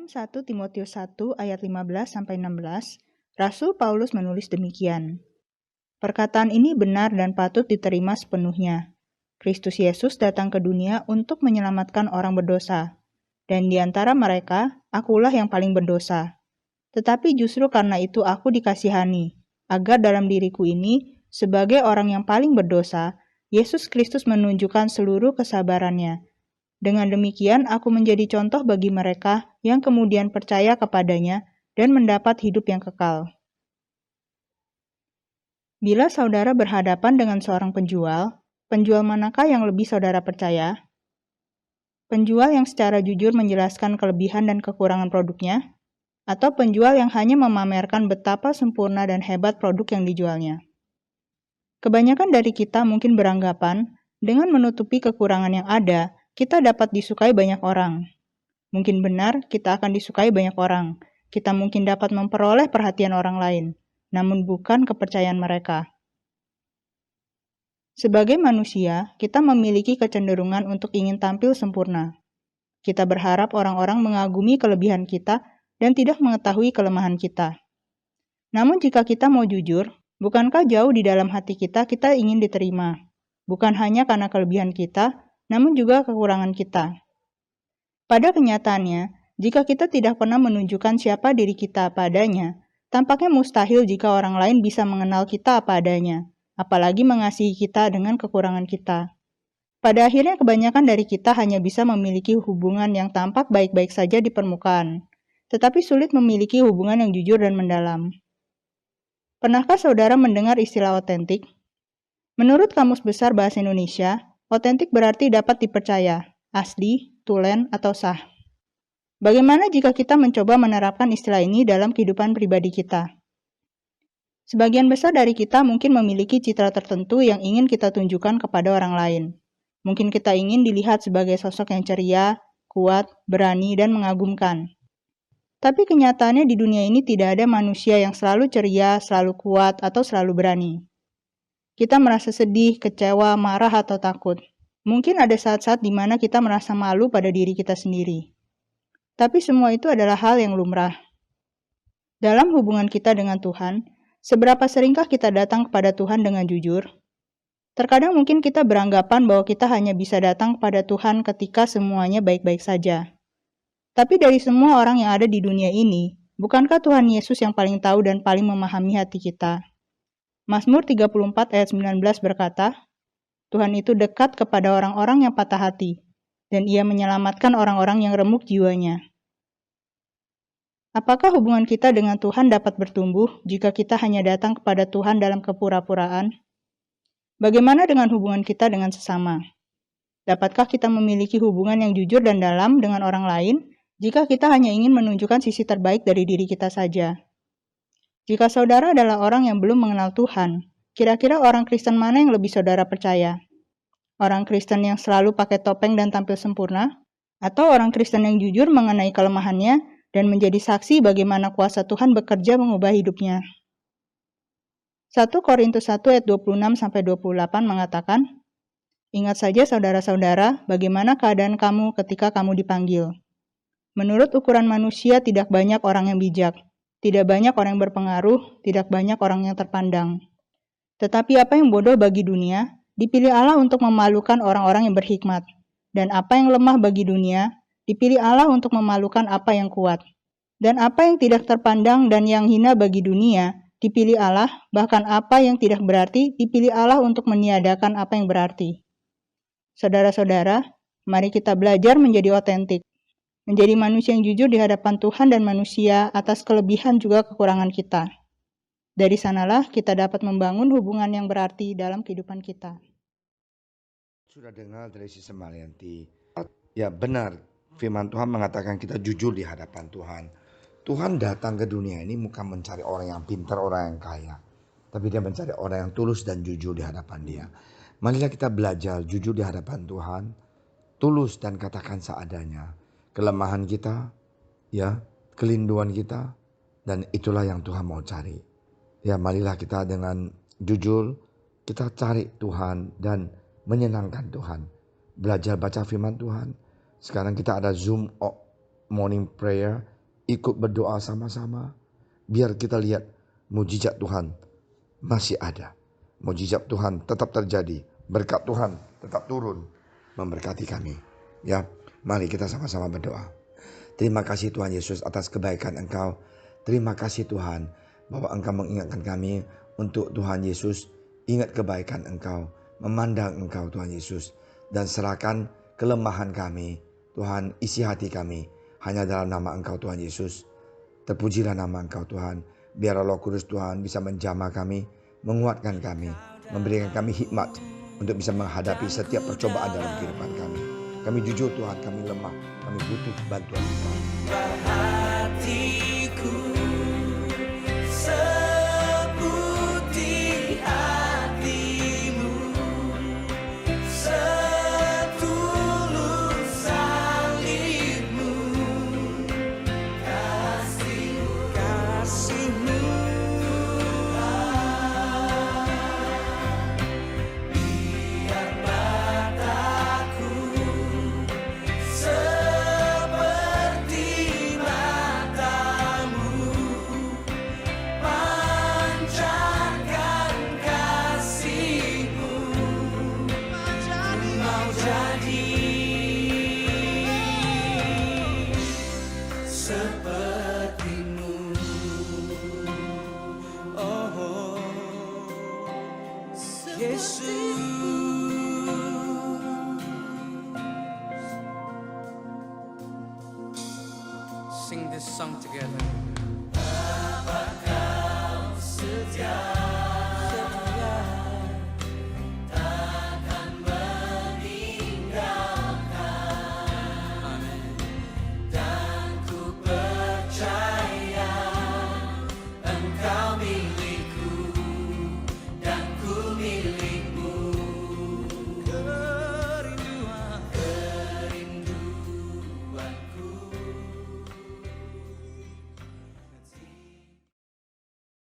Dalam 1 Timotius 1 ayat 15-16, Rasul Paulus menulis demikian. Perkataan ini benar dan patut diterima sepenuhnya. Kristus Yesus datang ke dunia untuk menyelamatkan orang berdosa, dan di antara mereka, akulah yang paling berdosa. Tetapi justru karena itu aku dikasihani, agar dalam diriku ini, sebagai orang yang paling berdosa, Yesus Kristus menunjukkan seluruh kesabarannya. Dengan demikian, aku menjadi contoh bagi mereka yang kemudian percaya kepadanya dan mendapat hidup yang kekal. Bila saudara berhadapan dengan seorang penjual manakah yang lebih saudara percaya? Penjual yang secara jujur menjelaskan kelebihan dan kekurangan produknya, atau penjual yang hanya memamerkan betapa sempurna dan hebat produk yang dijualnya? Kebanyakan dari kita mungkin beranggapan, dengan menutupi kekurangan yang ada, kita dapat disukai banyak orang. Mungkin benar, kita akan disukai banyak orang. Kita mungkin dapat memperoleh perhatian orang lain, namun bukan kepercayaan mereka. Sebagai manusia, kita memiliki kecenderungan untuk ingin tampil sempurna. Kita berharap orang-orang mengagumi kelebihan kita dan tidak mengetahui kelemahan kita. Namun jika kita mau jujur, bukankah jauh di dalam hati kita ingin diterima? Bukan hanya karena kelebihan kita, namun juga kekurangan kita. Pada kenyataannya, jika kita tidak pernah menunjukkan siapa diri kita apa adanya, tampaknya mustahil jika orang lain bisa mengenal kita apa adanya, apalagi mengasihi kita dengan kekurangan kita. Pada akhirnya kebanyakan dari kita hanya bisa memiliki hubungan yang tampak baik-baik saja di permukaan, tetapi sulit memiliki hubungan yang jujur dan mendalam. Pernahkah saudara mendengar istilah otentik? Menurut Kamus Besar Bahasa Indonesia, otentik berarti dapat dipercaya, asli, tulen, atau sah. Bagaimana jika kita mencoba menerapkan istilah ini dalam kehidupan pribadi kita? Sebagian besar dari kita mungkin memiliki citra tertentu yang ingin kita tunjukkan kepada orang lain. Mungkin kita ingin dilihat sebagai sosok yang ceria, kuat, berani, dan mengagumkan. Tapi kenyataannya di dunia ini tidak ada manusia yang selalu ceria, selalu kuat, atau selalu berani. Kita merasa sedih, kecewa, marah, atau takut. Mungkin ada saat-saat di mana kita merasa malu pada diri kita sendiri. Tapi semua itu adalah hal yang lumrah. Dalam hubungan kita dengan Tuhan, seberapa seringkah kita datang kepada Tuhan dengan jujur? Terkadang mungkin kita beranggapan bahwa kita hanya bisa datang kepada Tuhan ketika semuanya baik-baik saja. Tapi dari semua orang yang ada di dunia ini, bukankah Tuhan Yesus yang paling tahu dan paling memahami hati kita? Mazmur 34 ayat 19 berkata, Tuhan itu dekat kepada orang-orang yang patah hati, dan Ia menyelamatkan orang-orang yang remuk jiwanya. Apakah hubungan kita dengan Tuhan dapat bertumbuh jika kita hanya datang kepada Tuhan dalam kepura-puraan? Bagaimana dengan hubungan kita dengan sesama? Dapatkah kita memiliki hubungan yang jujur dan dalam dengan orang lain jika kita hanya ingin menunjukkan sisi terbaik dari diri kita saja? Jika saudara adalah orang yang belum mengenal Tuhan, kira-kira orang Kristen mana yang lebih saudara percaya? Orang Kristen yang selalu pakai topeng dan tampil sempurna? Atau orang Kristen yang jujur mengenai kelemahannya dan menjadi saksi bagaimana kuasa Tuhan bekerja mengubah hidupnya? 1 Korintus 1 ayat 26-28 mengatakan, Ingat saja saudara-saudara, bagaimana keadaan kamu ketika kamu dipanggil. Menurut ukuran manusia tidak banyak orang yang bijak. Tidak banyak orang yang berpengaruh, tidak banyak orang yang terpandang. Tetapi apa yang bodoh bagi dunia, dipilih Allah untuk memalukan orang-orang yang berhikmat. Dan apa yang lemah bagi dunia, dipilih Allah untuk memalukan apa yang kuat. Dan apa yang tidak terpandang dan yang hina bagi dunia, dipilih Allah, bahkan apa yang tidak berarti, dipilih Allah untuk meniadakan apa yang berarti. Saudara-saudara, mari kita belajar menjadi otentik. Menjadi manusia yang jujur di hadapan Tuhan dan manusia atas kelebihan juga kekurangan kita. Dari sanalah kita dapat membangun hubungan yang berarti dalam kehidupan kita. Sudah dengar dari Sister Marianti. Ya benar, firman Tuhan mengatakan kita jujur di hadapan Tuhan. Tuhan datang ke dunia ini bukan mencari orang yang pintar, orang yang kaya. Tapi Dia mencari orang yang tulus dan jujur di hadapan Dia. Marilah kita belajar jujur di hadapan Tuhan. Tulus dan katakan seadanya. Kelemahan kita, ya, kelinduan kita, dan itulah yang Tuhan mau cari. Ya, marilah kita dengan jujur, kita cari Tuhan dan menyenangkan Tuhan. Belajar baca firman Tuhan. Sekarang kita ada Zoom morning prayer. ikut berdoa sama-sama. Biar kita lihat mujizat Tuhan masih ada. Mujizat Tuhan tetap terjadi. Berkat Tuhan tetap turun memberkati kami. Ya, mari kita sama-sama berdoa. Terima kasih Tuhan Yesus atas kebaikan Engkau. Terima kasih Tuhan bahwa Engkau mengingatkan kami untuk Tuhan Yesus ingat kebaikan Engkau. Memandang Engkau Tuhan Yesus. Dan serahkan kelemahan kami. Tuhan, isi hati kami hanya dalam nama Engkau Tuhan Yesus. Terpujilah nama Engkau Tuhan. Biar Roh Kudus Tuhan bisa menjamah kami, menguatkan kami, memberikan kami hikmat untuk bisa menghadapi setiap percobaan dalam kehidupan kami. Kami jujur Tuhan, kami lemah, kami butuh bantuan Engkau. Hatiku seputih hatimu, setulus salibmu, kasihmu. Biar mataku seperti matamu, pancarkan kasihmu. Mau jadi sepertimu. Oh, Yesus. Sing this song together. Apakah setia